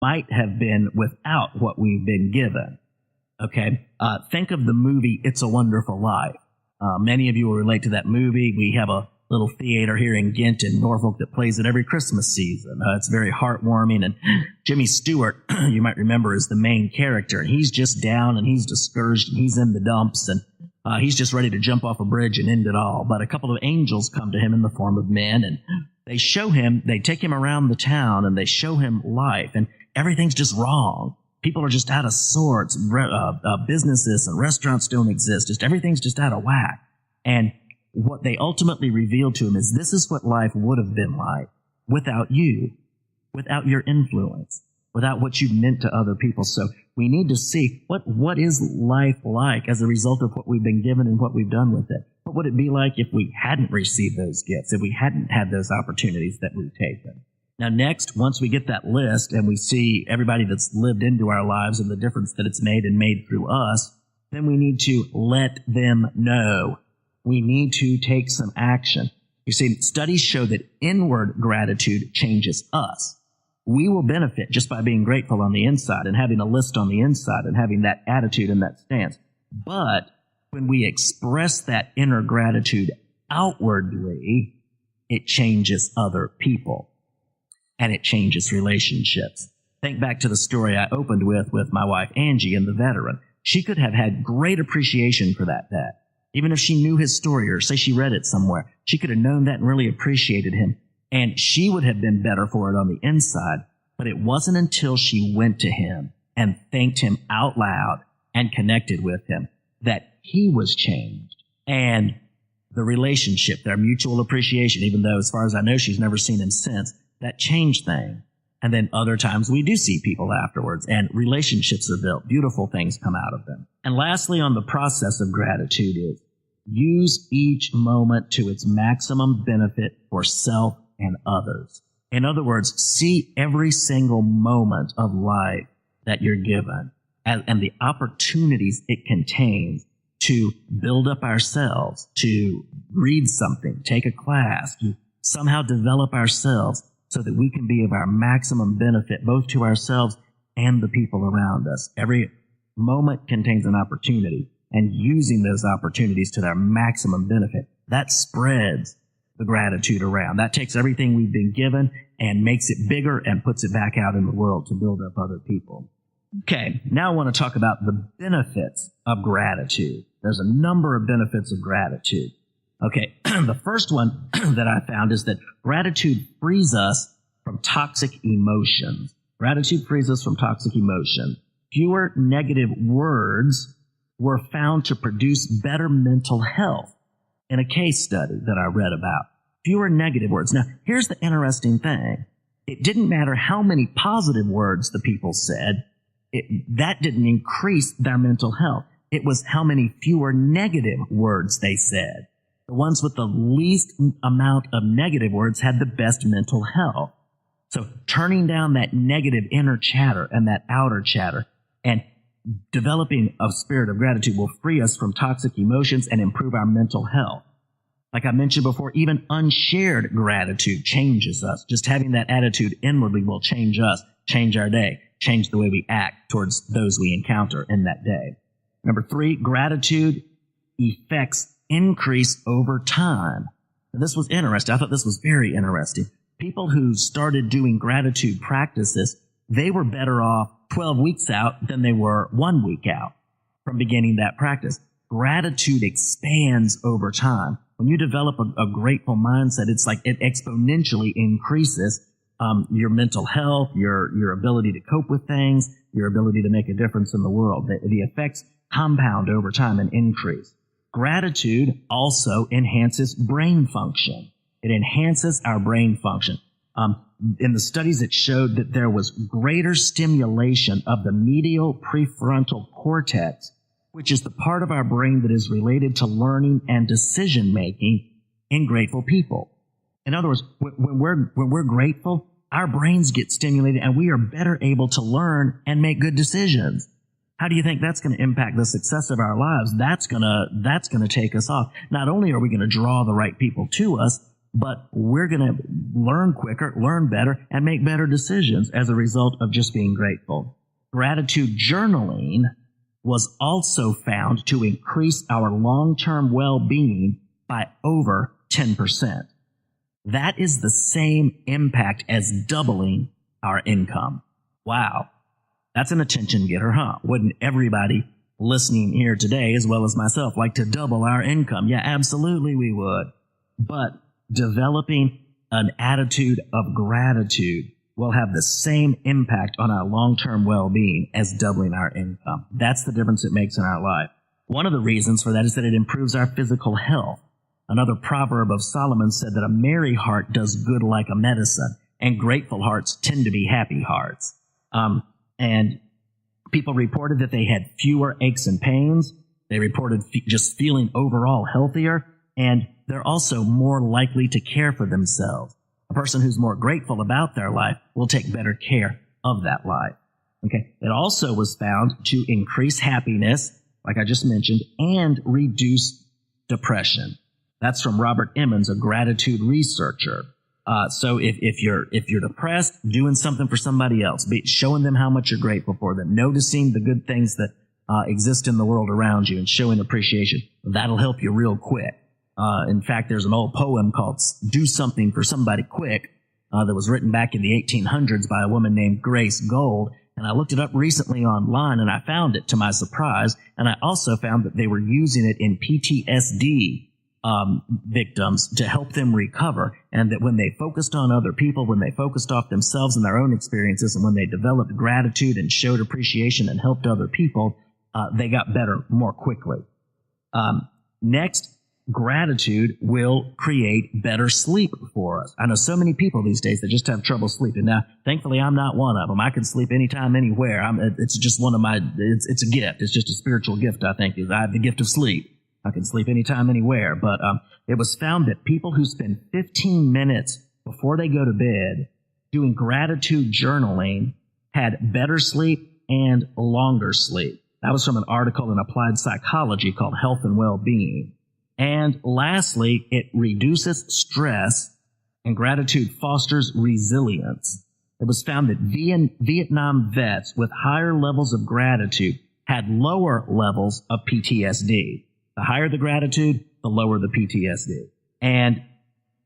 might have been without what we've been given. Okay, think of the movie It's a Wonderful Life. Many of you will relate to that movie. We have a little theater here in Ghent in Norfolk that plays it every Christmas season. It's very heartwarming, and Jimmy Stewart, you might remember, is the main character. He's just down, and he's discouraged, and he's in the dumps, and he's just ready to jump off a bridge and end it all. But a couple of angels come to him in the form of men, and they take him around the town, and they show him life, and everything's just wrong. People are just out of sorts. Businesses and restaurants don't exist. Just everything's just out of whack. And what they ultimately reveal to him is this is what life would have been like without you, without your influence, without what you meant to other people. So we need to see what is life like as a result of what we've been given and what we've done with it. What would it be like if we hadn't received those gifts, if we hadn't had those opportunities that we've taken? Now, next, once we get that list and we see everybody that's lived into our lives and the difference that it's made and made through us, then we need to let them know. We need to take some action. You see, studies show that inward gratitude changes us. We will benefit just by being grateful on the inside and having a list on the inside and having that attitude and that stance. But when we express that inner gratitude outwardly, it changes other people. And it changes relationships. Think back to the story I opened with my wife, Angie, and the veteran. She could have had great appreciation for that dad. Even if she knew his story or say she read it somewhere, she could have known that and really appreciated him. And she would have been better for it on the inside. But it wasn't until she went to him and thanked him out loud and connected with him that he was changed. And the relationship, their mutual appreciation, even though as far as I know, she's never seen him since, that changed things. And then other times we do see people afterwards and relationships are built. Beautiful things come out of them. And lastly, on the process of gratitude is use each moment to its maximum benefit for self and others. In other words, see every single moment of life that you're given and the opportunities it contains to build up ourselves, to read something, take a class, to somehow develop ourselves, so that we can be of our maximum benefit, both to ourselves and the people around us. Every moment contains an opportunity, and using those opportunities to their maximum benefit, that spreads the gratitude around. That takes everything we've been given and makes it bigger and puts it back out in the world to build up other people. Okay, now I want to talk about the benefits of gratitude. There's a number of benefits of gratitude. Okay, the first one that I found is that gratitude frees us from toxic emotions. Gratitude frees us from toxic emotion. Fewer negative words were found to produce better mental health in a case study that I read about. Fewer negative words. Now, here's the interesting thing. It didn't matter how many positive words the people said. That didn't increase their mental health. It was how many fewer negative words they said. The ones with the least amount of negative words had the best mental health. So turning down that negative inner chatter and that outer chatter and developing a spirit of gratitude will free us from toxic emotions and improve our mental health. Like I mentioned before, even unshared gratitude changes us. Just having that attitude inwardly will change us, change our day, change the way we act towards those we encounter in that day. Number 3, gratitude effects increase over time. And this was interesting. I thought this was very interesting. People who started doing gratitude practices, they were better off 12 weeks out than they were 1 week out from beginning that practice. Gratitude expands over time. When you develop a grateful mindset, it's like it exponentially increases your mental health, your ability to cope with things, your ability to make a difference in the world. The effects compound over time and increase. Gratitude also enhances brain function. It enhances our brain function. In the studies, it showed that there was greater stimulation of the medial prefrontal cortex, which is the part of our brain that is related to learning and decision-making in grateful people. In other words, when we're grateful, our brains get stimulated and we are better able to learn and make good decisions. How do you think that's going to impact the success of our lives? That's going to take us off. Not only are we going to draw the right people to us, but we're going to learn quicker, learn better, and make better decisions as a result of just being grateful. Gratitude journaling was also found to increase our long-term well-being by over 10%. That is the same impact as doubling our income. Wow. That's an attention getter, huh? Wouldn't everybody listening here today, as well as myself, like to double our income? Yeah, absolutely we would. But developing an attitude of gratitude will have the same impact on our long-term well-being as doubling our income. That's the difference it makes in our life. One of the reasons for that is that it improves our physical health. Another proverb of Solomon said that a merry heart does good like a medicine, and grateful hearts tend to be happy hearts. And people reported that they had fewer aches and pains. They reported just feeling overall healthier, and they're also more likely to care for themselves. A person who's more grateful about their life will take better care of that life. Okay. It also was found to increase happiness, like I just mentioned, and reduce depression. That's from Robert Emmons, a gratitude researcher. So if you're depressed, doing something for somebody else, showing them how much you're grateful for them, noticing the good things that exist in the world around you, and showing appreciation, that'll help you real quick. In fact, there's an old poem called "Do Something for Somebody Quick" that was written back in the 1800s by a woman named Grace Gold. And I looked it up recently online, and I found it to my surprise. And I also found that they were using it in PTSD victims to help them recover, and that when they focused on other people, when they focused off themselves and their own experiences, and when they developed gratitude and showed appreciation and helped other people, they got better more quickly. Next, gratitude will create better sleep for us. I know so many people these days that just have trouble sleeping. Now, thankfully, I'm not one of them. I can sleep anytime, anywhere. It's just one of my, it's a gift. It's just a spiritual gift, I think. I have the gift of sleep. I can sleep anytime, anywhere. But it was found that people who spend 15 minutes before they go to bed doing gratitude journaling had better sleep and longer sleep. That was from an article in Applied Psychology called Health and Well-Being. And lastly, it reduces stress, and gratitude fosters resilience. It was found that Vietnam vets with higher levels of gratitude had lower levels of PTSD. The higher the gratitude, the lower the PTSD. And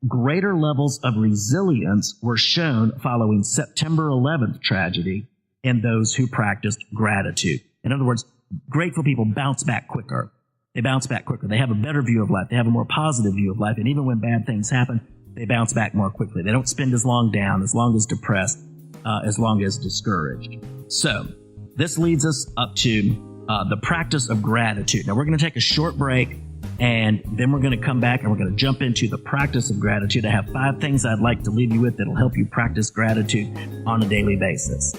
greater levels of resilience were shown following September 11th tragedy in those who practiced gratitude. In other words, grateful people bounce back quicker. They bounce back quicker. They have a better view of life. They have a more positive view of life. And even when bad things happen, they bounce back more quickly. They don't spend as long down, as long as depressed, as long as discouraged. So this leads us up to the practice of gratitude. Now, we're going to take a short break, and then we're going to come back and we're going to jump into the practice of gratitude. I have 5 things I'd like to leave you with that'll help you practice gratitude on a daily basis.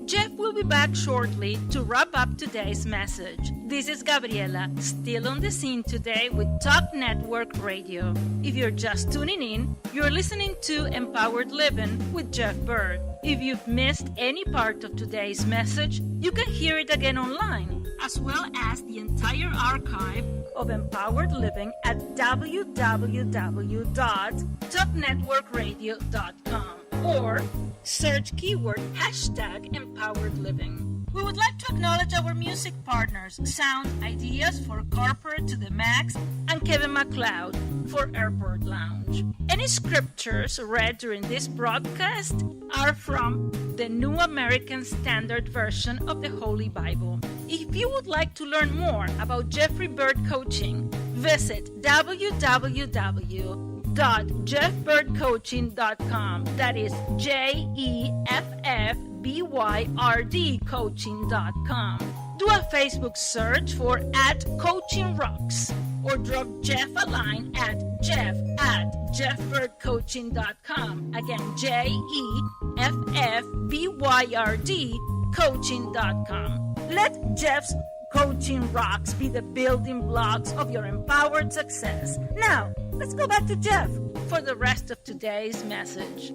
Jeff will be back shortly to wrap up today's message. This is Gabriela, still on the scene today with Talk Network Radio. If you're just tuning in, you're listening to Empowered Living with Jeff Byrd. If you've missed any part of today's message, you can hear it again online, as well as the entire archive of Empowered Living at www.topnetworkradio.com or search keyword #EmpoweredLiving. We would like to acknowledge our music partners, Sound Ideas for Corporate to the Max, and Kevin MacLeod for Airport Lounge. Any scriptures read during this broadcast are from the New American Standard Version of the Holy Bible. If you would like to learn more about Jeffrey Byrd Coaching, visit www.jeffbyrdcoaching.com. That is JEFFBYRD coaching.com. Do a Facebook search for @CoachingRocks or drop Jeff a line at jeff@jeffbyrdcoaching.com. Again, JEFFBYRD coaching.com. Let Jeff's Coaching Rocks be the building blocks of your empowered success. Now, let's go back to Jeff for the rest of today's message.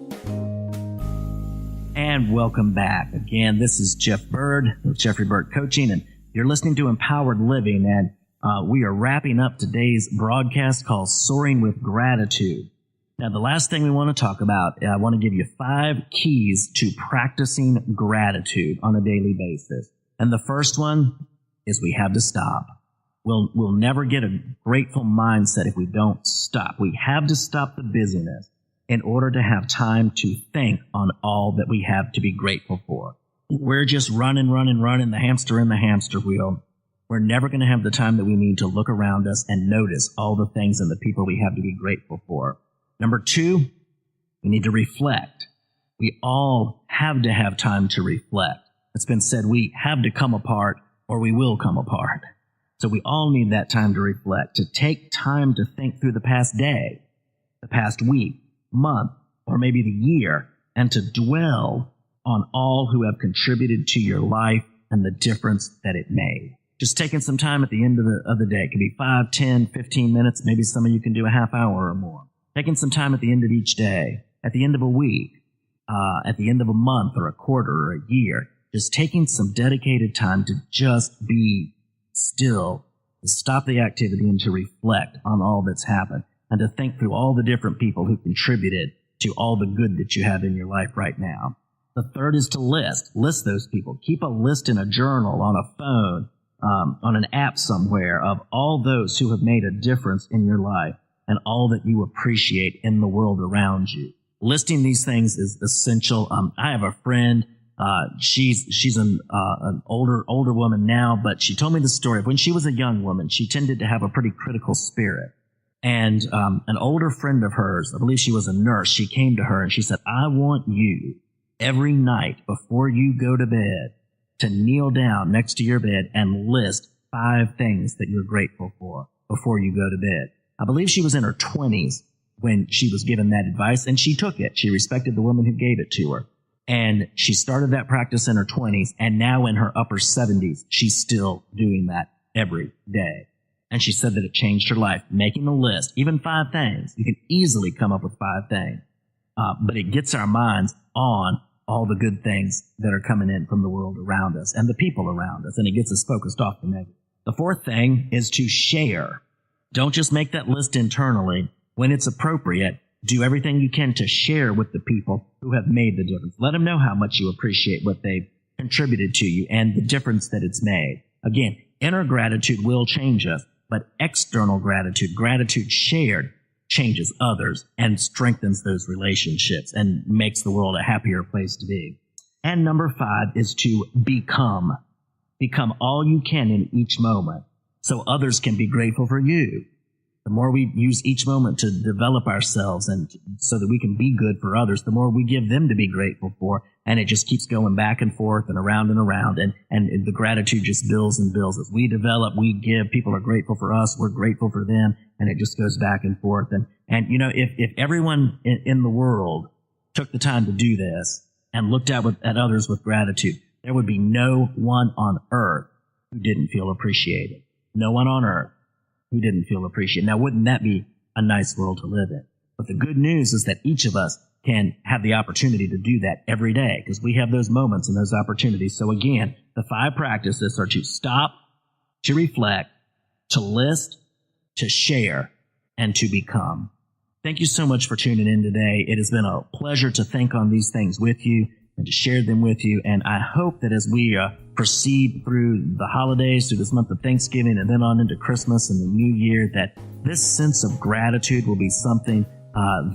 And welcome back. Again, this is Jeff Byrd with Jeffrey Byrd Coaching, and you're listening to Empowered Living. And We are wrapping up today's broadcast called Soaring with Gratitude. Now, the last thing we want to talk about, I want to give you 5 keys to practicing gratitude on a daily basis. And the first one is we have to stop. We'll never get a grateful mindset if we don't stop. We have to stop the busyness in order to have time to think on all that we have to be grateful for. We're just running, the hamster in the hamster wheel. We're never going to have the time that we need to look around us and notice all the things and the people we have to be grateful for. Number 2, we need to reflect. We all have to have time to reflect. It's been said we have to come apart or we will come apart. So we all need that time to reflect, to take time to think through the past day, the past week, month, or maybe the year, and to dwell on all who have contributed to your life and the difference that it made. Just taking some time at the end of the day. It can be 5, 10, 15 minutes. Maybe some of you can do a half hour or more. Taking some time at the end of each day, at the end of a week, at the end of a month or a quarter or a year. Just taking some dedicated time to just be still, to stop the activity and to reflect on all that's happened and to think through all the different people who contributed to all the good that you have in your life right now. The third is to list those people. Keep a list in a journal, on a phone, on an app somewhere of all those who have made a difference in your life and all that you appreciate in the world around you. Listing these things is essential. I have a friend. She's an older woman now, but she told me the story of when she was a young woman. She tended to have a pretty critical spirit. And an older friend of hers, I believe she was a nurse, she came to her and she said, I want you every night before you go to bed to kneel down next to your bed and list 5 things that you're grateful for before you go to bed. I believe she was in her 20s when she was given that advice, and she took it. She respected the woman who gave it to her. And she started that practice in her 20s, and now in her upper 70s, she's still doing that every day. And she said that it changed her life, making a list, even 5 things. You can easily come up with 5 things. But it gets our minds on all the good things that are coming in from the world around us and the people around us, and it gets us focused off the negative. The fourth thing is to share. Don't just make that list internally. When it's appropriate, do everything you can to share with the people who have made the difference. Let them know how much you appreciate what they've contributed to you and the difference that it's made. Again, inner gratitude will change us, but external gratitude, gratitude shared, changes others and strengthens those relationships and makes the world a happier place to be. And number 5 is to become. Become all you can in each moment so others can be grateful for you. The more we use each moment to develop ourselves and so that we can be good for others, the more we give them to be grateful for. And it just keeps going back and forth and around. And the gratitude just builds and builds. As we develop, we give. People are grateful for us. We're grateful for them. And it just goes back and forth. And you know, if everyone in the world took the time to do this and looked at others with gratitude, there would be no one on earth who didn't feel appreciated. No one on earth who didn't feel appreciated. Now, wouldn't that be a nice world to live in? But the good news is that each of us can have the opportunity to do that every day because we have those moments and those opportunities. So again, the 5 practices are to stop, to reflect, to list, to share, and to become. Thank you so much for tuning in today. It has been a pleasure to think on these things with you and to share them with you. And I hope that as we proceed through the holidays, through this month of Thanksgiving, and then on into Christmas and the New Year, that this sense of gratitude will be something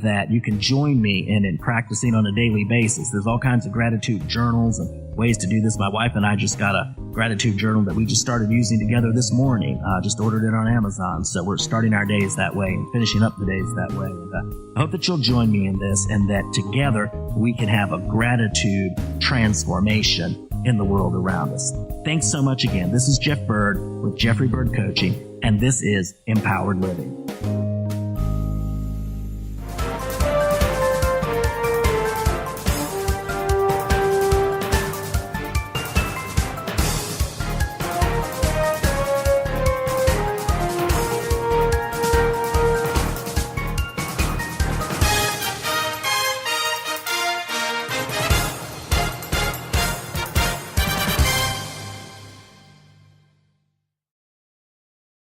that you can join me in practicing on a daily basis. There's all kinds of gratitude journals and ways to do this. My wife and I just got a gratitude journal that we just started using together this morning. Just ordered it on Amazon. So we're starting our days that way and finishing up the days that way. And I hope that you'll join me in this and that together we can have a gratitude transformation in the world around us. Thanks so much again. This is Jeff Byrd with Jeffrey Byrd Coaching, and this is Empowered Living.